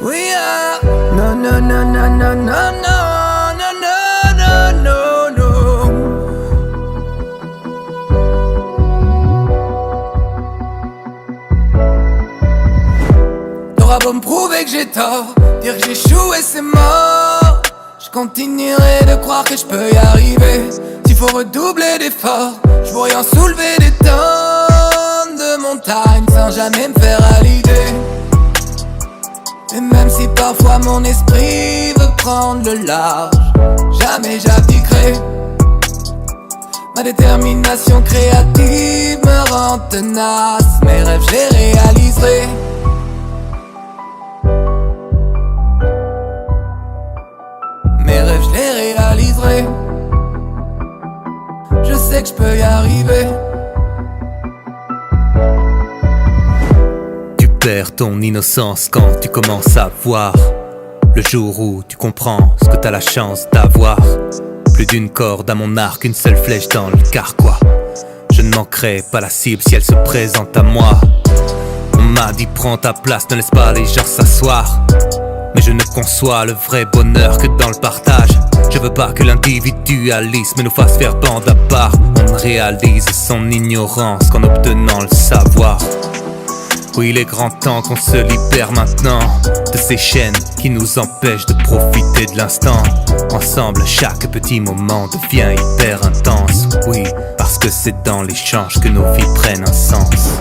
We are. No, no, no, no, no, no, no, no, no, no, no. T'auras beau me prouver que j'ai tort, dire que j'échoue et c'est mort, je continuerai de croire que je peux y arriver. S'il faut redoubler d'efforts, je pourrais en soulever des tonnes de montagnes sans jamais me faire à l'idée. Et même si parfois mon esprit veut prendre le large, jamais j'abdiquerai. Ma détermination créative me rend tenace, mes rêves je les réaliserai. Mes rêves je les réaliserai. Je sais que je peux y arriver. Tu perds ton innocence quand tu commences à voir le jour où tu comprends ce que t'as la chance d'avoir. Plus d'une corde à mon arc, une seule flèche dans le carquois. Je ne manquerai pas la cible si elle se présente à moi. On m'a dit prends ta place, ne laisse pas les gens s'asseoir. Mais je ne conçois le vrai bonheur que dans le partage. Je veux pas que l'individualisme nous fasse faire bande à part. On réalise son ignorance qu'en obtenant le savoir. Oui, il est grand temps qu'on se libère maintenant de ces chaînes qui nous empêchent de profiter de l'instant. Ensemble, chaque petit moment devient hyper intense. Oui, parce que c'est dans l'échange que nos vies prennent un sens.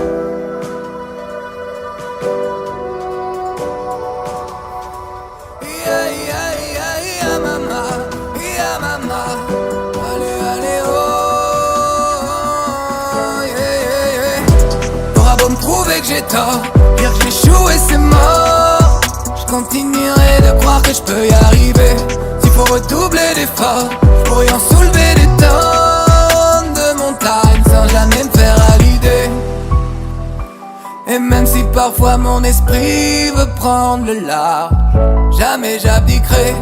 Que j'ai tort, dire que j'échoue et c'est mort, je continuerai de croire que je peux y arriver. S'il faut redoubler d'efforts, je pourrais en soulever des tonnes de montagnes sans jamais me faire à l'idée. Et même si parfois mon esprit veut prendre le large, jamais j'abdiquerai.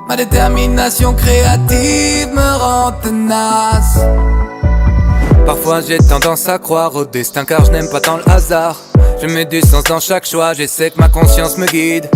Ma détermination créative me rend tenace. Parfois j'ai tendance à croire au destin car je n'aime pas tant le hasard. Je mets du sens dans chaque choix, j'essaie que ma conscience me guide.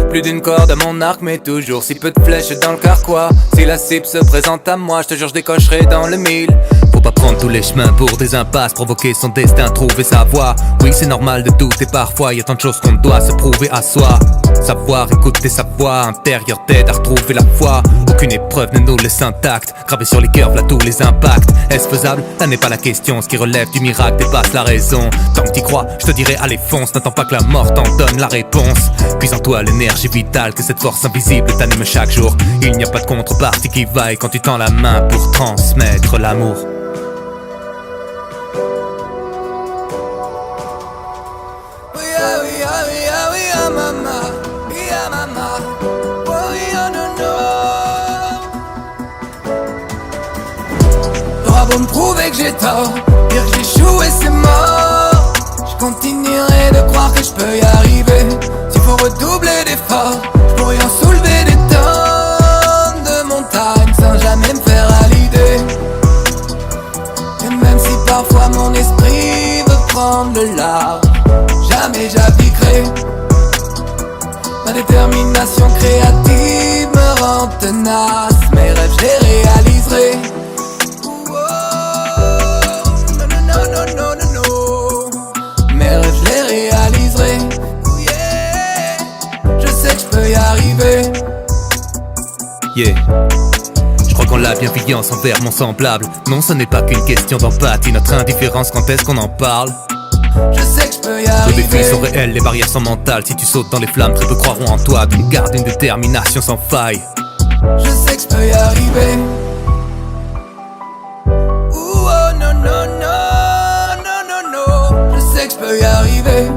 Plus d'une corde à mon arc mais toujours si peu de flèches dans le carquois. Si la cible se présente à moi, je te jure je décocherai dans le mille. Faut pas prendre tous les chemins pour des impasses, provoquer son destin, trouver sa voie. Oui c'est normal de douter parfois, y a tant de choses qu'on doit se prouver à soi. Savoir écouter sa voix intérieure t'aide à retrouver la foi. Aucune épreuve ne nous laisse intacts, gravé sur les cœurs là tous les impacts. Est-ce faisable? Ça n'est pas la question, ce qui relève du miracle dépasse la raison. Tant que t'y crois, je te dirai allez fonce, n'attends pas que la mort t'en donne la réponse. Puis en toi l'énergie vitale, que cette force invisible t'anime chaque jour. Il n'y a pas de contrepartie qui vaille quand tu tends la main pour transmettre l'amour. T'auras beau me prouver que j'ai tort, dire que j'échoue et c'est mort, je continuerai de croire que je peux y arriver. S'il faut redoubler d'efforts, je pourrais en soulever des tonnes de montagnes sans jamais me faire à l'idée. Et même si parfois mon esprit veut prendre le large, jamais j'abdiquerai. Ma détermination créative me rend tenace, mes rêves je les réaliserai. Mes rêves je les réaliserai. Je sais que je peux y arriver. Yeah. Je crois qu'en la bienveillance envers mon semblable. Non, ce n'est pas qu'une question d'empathie. Notre indifférence, quand est-ce qu'on en parle? Je sais que je peux y arriver. Les défis sont réels, les barrières sont mentales. Si tu sautes dans les flammes, très peu croiront en toi. Tu gardes une détermination sans faille. Je sais que je peux y arriver. Ouh oh non non non non non non. Je sais que je peux y arriver.